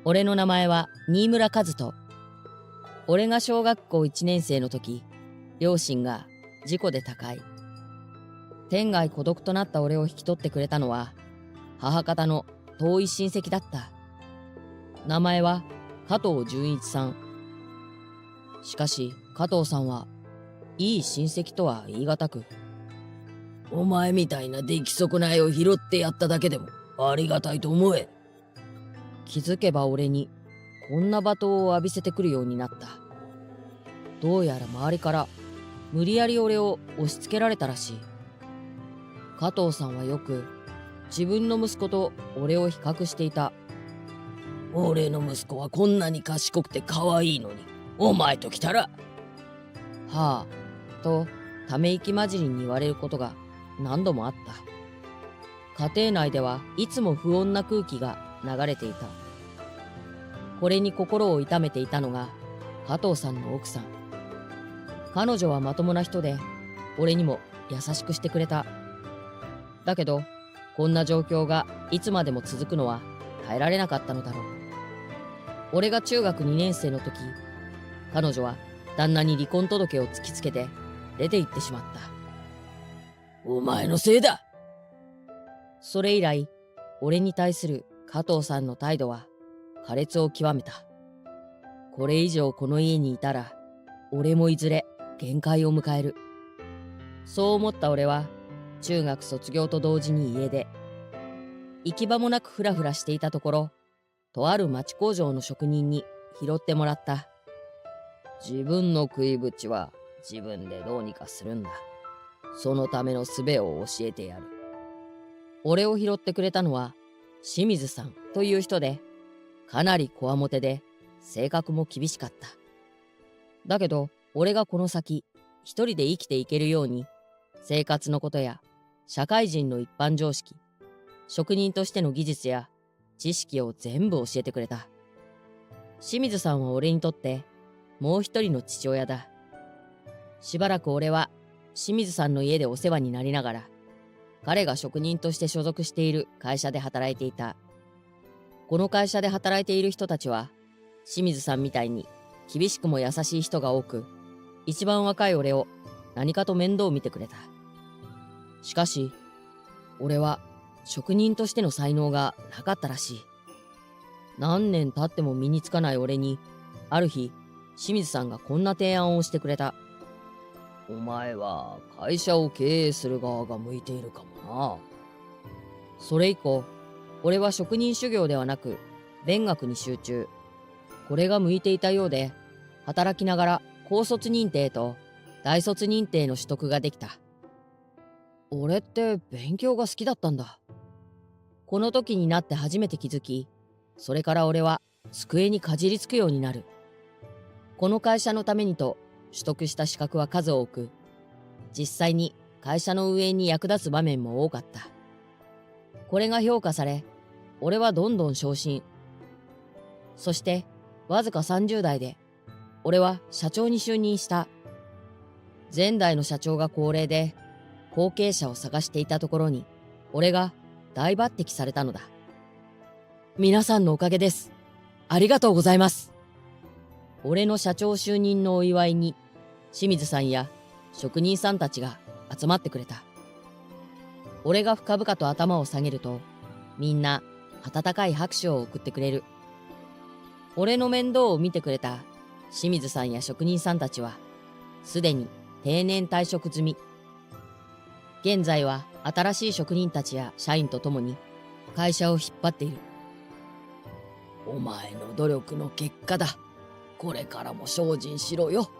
俺の名前は新村和人。俺が小学校1年生の時、両親が事故で他界。天涯孤独となった俺を引き取ってくれたのは、母方の遠い親戚だった。名前は加藤純一さん。しかし加藤さんはいい親戚とは言い難く、お前みたいな出来損ないを拾ってやっただけでもありがたいと思え。気づけば俺にこんな罵倒を浴びせてくるようになった。どうやら周りから無理やり俺を押し付けられたらしい。加藤さんはよく自分の息子と俺を比較していた。俺の息子はこんなに賢くて可愛いのに、お前と来たら。はあ、とため息混じりに言われることが何度もあった。家庭内ではいつも不穏な空気が流れていた。これに心を痛めていたのが加藤さんの奥さん。彼女はまともな人で、俺にも優しくしてくれた。だけど、こんな状況がいつまでも続くのは耐えられなかったのだろう。俺が中学2年生の時、彼女は旦那に離婚届を突きつけて出て行ってしまった。お前のせいだ。それ以来、俺に対する加藤さんの態度は苛烈を極めた。これ以上この家にいたら、俺もいずれ限界を迎える。そう思った俺は、中学卒業と同時に家出。行き場もなくフラフラしていたところ、とある町工場の職人に拾ってもらった。自分の食いぶちは自分でどうにかするんだ。そのための術を教えてやる。俺を拾ってくれたのは、清水さんという人で、かなりこわもてで、性格も厳しかった。だけど、俺がこの先、一人で生きていけるように、生活のことや、社会人の一般常識、職人としての技術や知識を全部教えてくれた。清水さんは俺にとって、もう一人の父親だ。しばらく俺は、清水さんの家でお世話になりながら、彼が職人として所属している会社で働いていた。この会社で働いている人たちは、清水さんみたいに厳しくも優しい人が多く、一番若い俺を何かと面倒を見てくれた。しかし、俺は職人としての才能がなかったらしい。何年経っても身につかない俺に、ある日、清水さんがこんな提案をしてくれた。お前は会社を経営する側が向いているかもな。それ以降、俺は職人修行ではなく、勉学に集中。これが向いていたようで、働きながら高卒認定と大卒認定の取得ができた。俺って勉強が好きだったんだ。この時になって初めて気づき、それから俺は机にかじりつくようになる。この会社のためにと取得した資格は数多く、実際に会社の運営に役立つ場面も多かった。これが評価され、俺はどんどん昇進。そして、わずか30代で、俺は社長に就任した。前代の社長が高齢で、後継者を探していたところに、俺が大抜擢されたのだ。皆さんのおかげです。ありがとうございます。俺の社長就任のお祝いに、清水さんや職人さんたちが集まってくれた。俺が深々と頭を下げると、みんな温かい拍手を送ってくれる。俺の面倒を見てくれた清水さんや職人さんたちは、すでに定年退職済み。現在は新しい職人たちや社員と共に会社を引っ張っている。お前の努力の結果だ。これからも精進しろよ。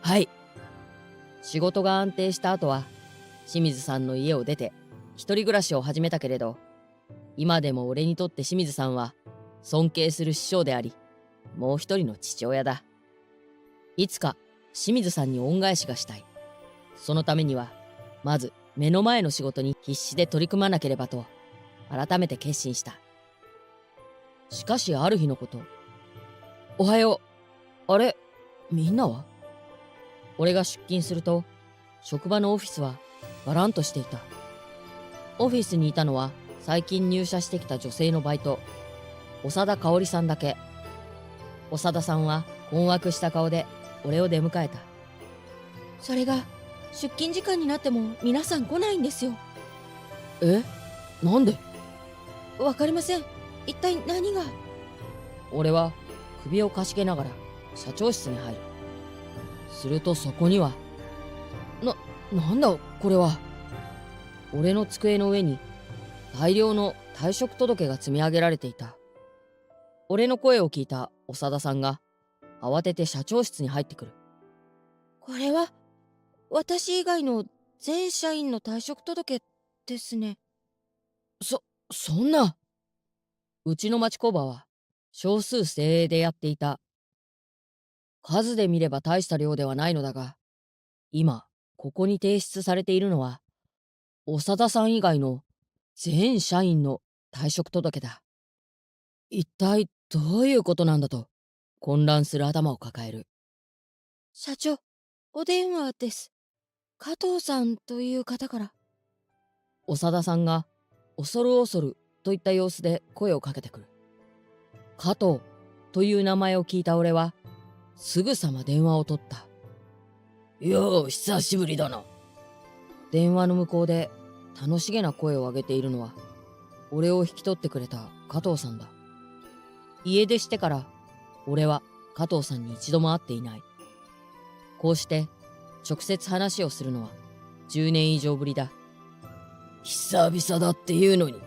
はい。仕事が安定した後は、清水さんの家を出て一人暮らしを始めたけれど、今でも俺にとって清水さんは尊敬する師匠であり、もう一人の父親だ。いつか清水さんに恩返しがしたい。そのためには、まず目の前の仕事に必死で取り組まなければと、改めて決心した。しかしある日のこと、おはよう。あれ、みんなは？俺が出勤すると、職場のオフィスはガランとしていた。オフィスにいたのは最近入社してきた女性のバイト。長田香織さんだけ。長田さんは困惑した顔で俺を出迎えた。それが出勤時間になっても皆さん来ないんですよ。え、なんで？わかりません。一体何が。俺は首をかしげながら社長室に入る。するとそこには、なんだこれは。俺の机の上に大量の退職届が積み上げられていた。俺の声を聞いた長田さんが慌てて社長室に入ってくる。これは私以外の全社員の退職届ですね。そんな。うちの町工場は少数精鋭でやっていた。数で見れば大した量ではないのだが、今ここに提出されているのは長田さん以外の全社員の退職届だ。一体どういうことなんだと混乱する頭を抱える。社長、お電話です。加藤さんという方から。長田さんが恐る恐るといった様子で声をかけてくる。加藤という名前を聞いた俺はすぐさま電話を取った。よう、久しぶりだな。電話の向こうで楽しげな声を上げているのは俺を引き取ってくれた加藤さんだ。家出してから俺は加藤さんに一度も会っていない。こうして直接話をするのは10年以上ぶりだ。久々だっていうのに、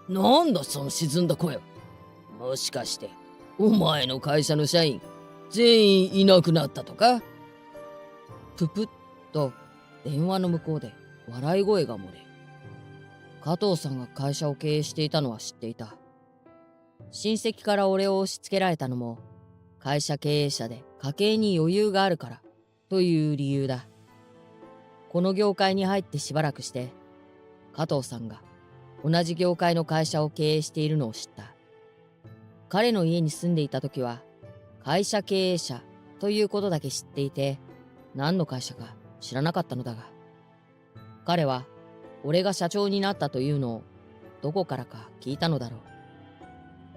なんだその沈んだ声は。もしかして、お前の会社の社員、全員いなくなったとか？ププッと電話の向こうで笑い声が漏れ、加藤さんが会社を経営していたのは知っていた。親戚から俺を押し付けられたのも会社経営者で家計に余裕があるからという理由だ。この業界に入ってしばらくして加藤さんが同じ業界の会社を経営しているのを知った。彼の家に住んでいた時は会社経営者ということだけ知っていて、何の会社か知らなかったのだが、彼は俺が社長になったというのをどこからか聞いたのだろう。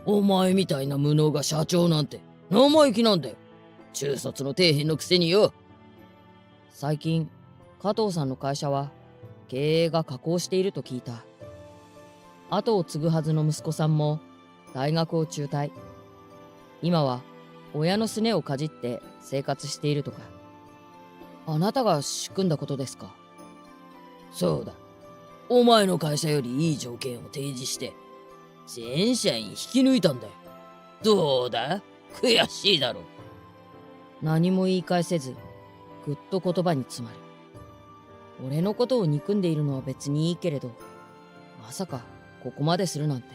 お前みたいな無能が社長なんて生意気なんだよ。中卒の底辺のくせによ。最近加藤さんの会社は経営が下降していると聞いた。後を継ぐはずの息子さんも大学を中退。今は親のすねをかじって生活しているとか。あなたが仕組んだことですか？そうだ。お前の会社よりいい条件を提示して全社員引き抜いたんだよ。どうだ？悔しいだろ。何も言い返せずぐっと言葉に詰まる。俺のことを憎んでいるのは別にいいけれど、まさかここまでするなんて。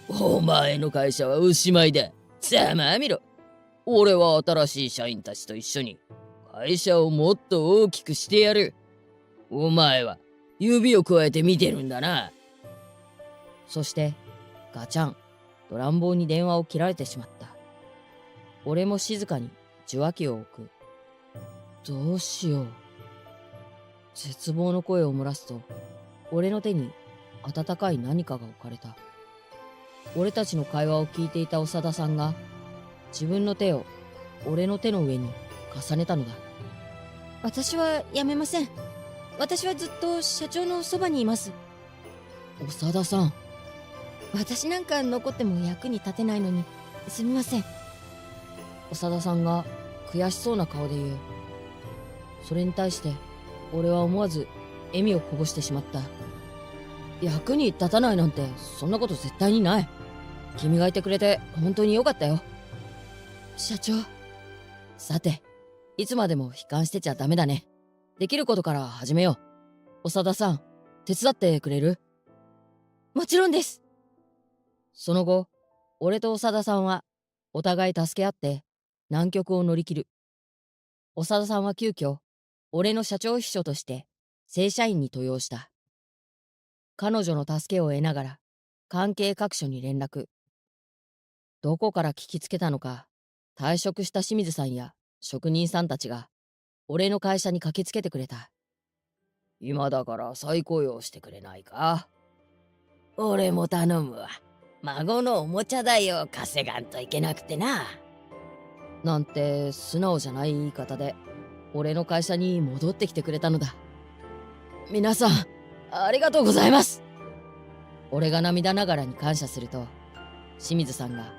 お前の会社はおしまいだ。ざまあみろ。俺は新しい社員たちと一緒に会社をもっと大きくしてやる。お前は指を加えて見てるんだな。そしてガチャンと乱暴に電話を切られてしまった。俺も静かに受話器を置く。どうしよう。絶望の声を漏らすと俺の手に温かい何かが置かれた。俺たちの会話を聞いていた長田さんが自分の手を俺の手の上に重ねたのだ。私は辞めません。私はずっと社長のそばにいます。長田さん。私なんか残っても役に立てないのにすみません。長田さんが悔しそうな顔で言う。それに対して俺は思わず笑みをこぼしてしまった。役に立たないなんてそんなこと絶対にない。君がいてくれて本当によかったよ。社長。さて、いつまでも悲観してちゃダメだね。できることから始めよう。長田さん、手伝ってくれる？もちろんです。その後、俺と長田さんはお互い助け合って難局を乗り切る。長田さんは急遽俺の社長秘書として正社員に登用した。彼女の助けを得ながら関係各所に連絡。どこから聞きつけたのか、退職した清水さんや職人さんたちが俺の会社に駆けつけてくれた。今だから再雇用してくれないか？俺も頼むわ。孫のおもちゃ代を稼がんといけなくてな。なんて素直じゃない言い方で俺の会社に戻ってきてくれたのだ。皆さんありがとうございます。俺が涙ながらに感謝すると、清水さんが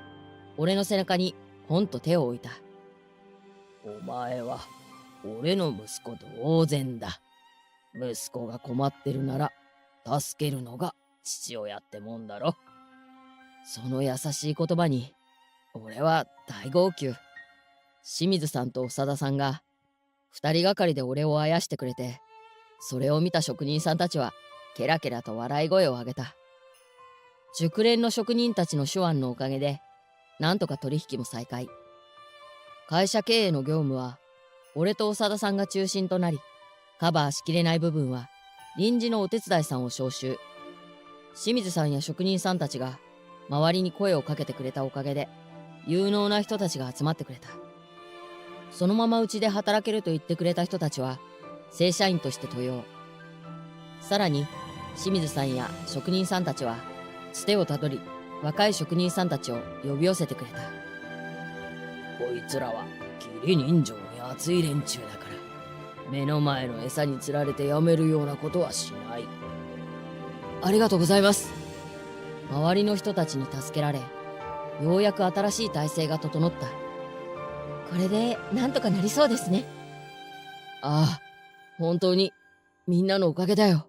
俺の背中にポンと手を置いた。お前は俺の息子同然だ。息子が困ってるなら助けるのが父親ってもんだろ。その優しい言葉に俺は大号泣。清水さんと長田さんが二人がかりで俺をあやしてくれて、それを見た職人さんたちはケラケラと笑い声を上げた。熟練の職人たちの手腕のおかげでなんとか取引も再開。会社経営の業務は俺と長田さんが中心となり、カバーしきれない部分は臨時のお手伝いさんを招集。清水さんや職人さんたちが周りに声をかけてくれたおかげで有能な人たちが集まってくれた。そのままうちで働けると言ってくれた人たちは正社員として登用。さらに清水さんや職人さんたちはつてをたどり、若い職人さんたちを呼び寄せてくれた。こいつらは義理人情に熱い連中だから、目の前の餌に釣られてやめるようなことはしない。ありがとうございます。周りの人たちに助けられ、ようやく新しい体制が整った。これでなんとかなりそうですね。ああ、本当にみんなのおかげだよ。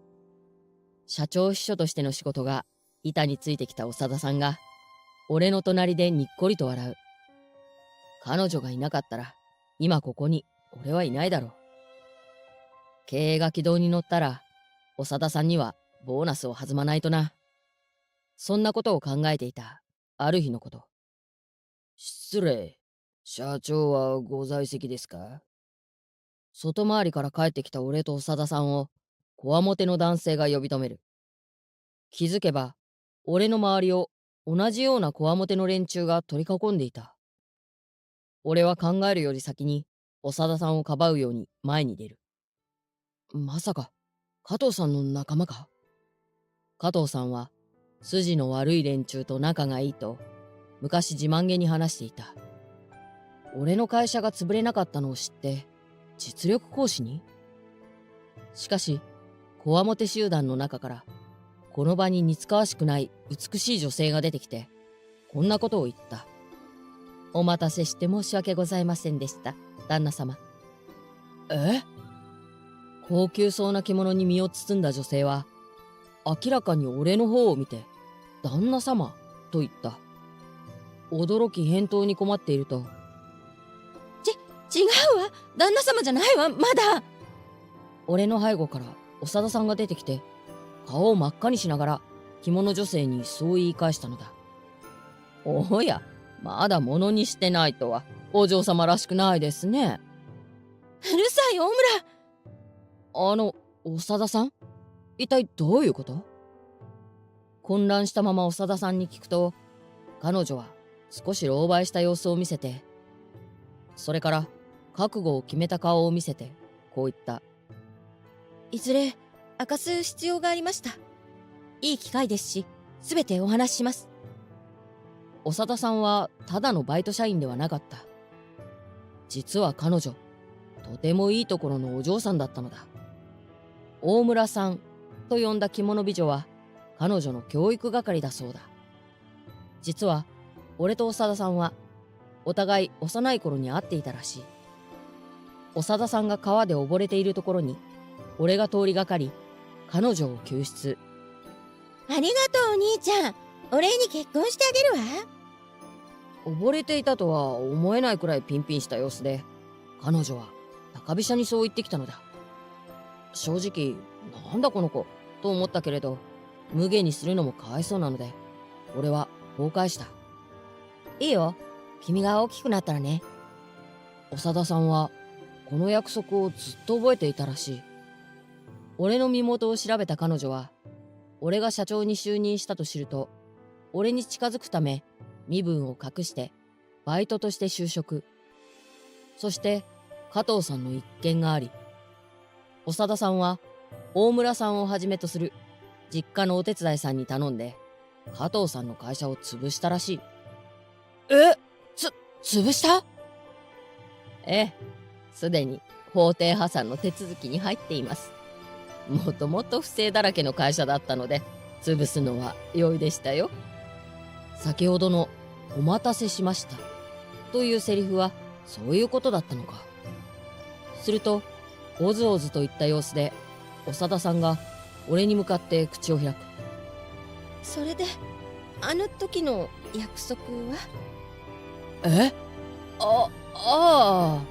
社長秘書としての仕事が板についてきた長田さんが俺の隣でにっこりと笑う。彼女がいなかったら今ここに俺はいないだろう。経営が軌道に乗ったら長田さんにはボーナスを弾まないとな。そんなことを考えていたある日のこと。失礼。社長はご在籍ですか？外回りから帰ってきた俺と長田さんをこわもての男性が呼び止める。気づけば俺の周りを同じようなこわもての連中が取り囲んでいた。俺は考えるより先に長田さんをかばうように前に出る。まさか加藤さんの仲間か？加藤さんは筋の悪い連中と仲がいいと昔自慢げに話していた。俺の会社が潰れなかったのを知って実力行使に？しかしこわもて集団の中からこの場に似つかわしくない美しい女性が出てきてこんなことを言った。お待たせして申し訳ございませんでした、旦那様。え？高級そうな着物に身を包んだ女性は明らかに俺の方を見て旦那様と言った。驚き返答に困っていると、違うわ、旦那様じゃないわ、まだ。俺の背後から長田さんが出てきて顔を真っ赤にしながら着物女性にそう言い返したのだ。おや、まだ物にしてないとはお嬢様らしくないですね。うるさい大村。長田さん、一体どういうこと？混乱したまま長田さんに聞くと、彼女は少し狼狽した様子を見せて、それから覚悟を決めた顔を見せてこう言った。いずれ明かす必要がありました。いい機会ですし、すべてお話しします。長田さんはただのバイト社員ではなかった。実は彼女、とてもいいところのお嬢さんだったのだ。大村さんと呼んだ着物美女は彼女の教育係だそうだ。実は俺と長田さんはお互い幼い頃に会っていたらしい。長田さんが川で溺れているところに俺が通りがかり彼女を救出。ありがとうお兄ちゃん。お礼に結婚してあげるわ。溺れていたとは思えないくらいピンピンした様子で、彼女は高飛車にそう言ってきたのだ。正直なんだこの子と思ったけれど、無下にするのもかわいそうなので俺はこう返した。いいよ、君が大きくなったらね。長田さんはこの約束をずっと覚えていたらしい。俺の身元を調べた彼女は俺が社長に就任したと知ると、俺に近づくため身分を隠してバイトとして就職。そして加藤さんの一件があり、長田さんは大村さんをはじめとする実家のお手伝いさんに頼んで加藤さんの会社を潰したらしい。潰した？ええ、すでに法廷破産の手続きに入っています。もともと不正だらけの会社だったので、潰すのは容易でしたよ。先ほどのお待たせしましたというセリフはそういうことだったのか。すると、おずおずといった様子で、長田さんが俺に向かって口を開く。それで、あの時の約束は？ああ、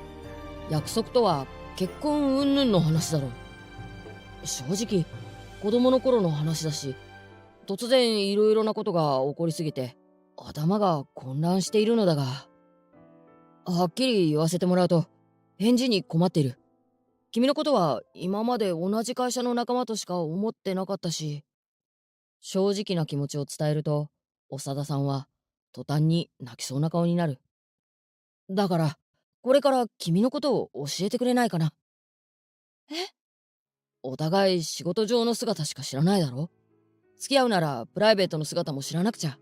約束とは結婚云々の話だろう。正直、子供の頃の話だし、突然いろいろなことが起こりすぎて、頭が混乱しているのだが、はっきり言わせてもらうと、返事に困っている。君のことは今まで同じ会社の仲間としか思ってなかったし、正直な気持ちを伝えると、長田さんは途端に泣きそうな顔になる。だから、これから君のことを教えてくれないかな。え？お互い仕事上の姿しか知らないだろ。付き合うならプライベートの姿も知らなくちゃ。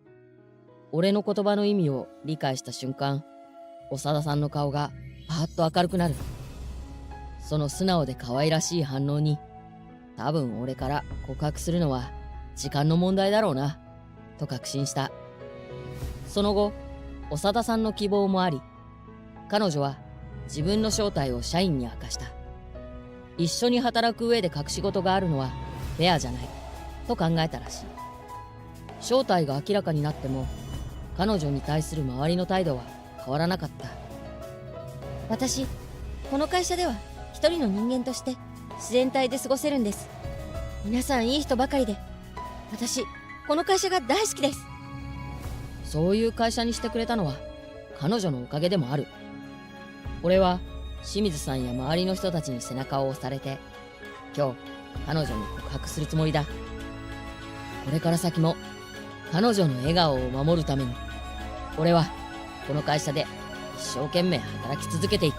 俺の言葉の意味を理解した瞬間、長田さんの顔がパーッと明るくなる。その素直で可愛らしい反応に、多分俺から告白するのは時間の問題だろうな、と確信した。その後、長田さんの希望もあり、彼女は自分の正体を社員に明かした。一緒に働く上で隠し事があるのはフェアじゃない、と考えたらしい。正体が明らかになっても、彼女に対する周りの態度は変わらなかった。私、この会社では一人の人間として自然体で過ごせるんです。皆さんいい人ばかりで、私、この会社が大好きです。そういう会社にしてくれたのは彼女のおかげでもある。俺は清水さんや周りの人たちに背中を押されて、今日彼女に告白するつもりだ。これから先も彼女の笑顔を守るために、俺はこの会社で一生懸命働き続けていく。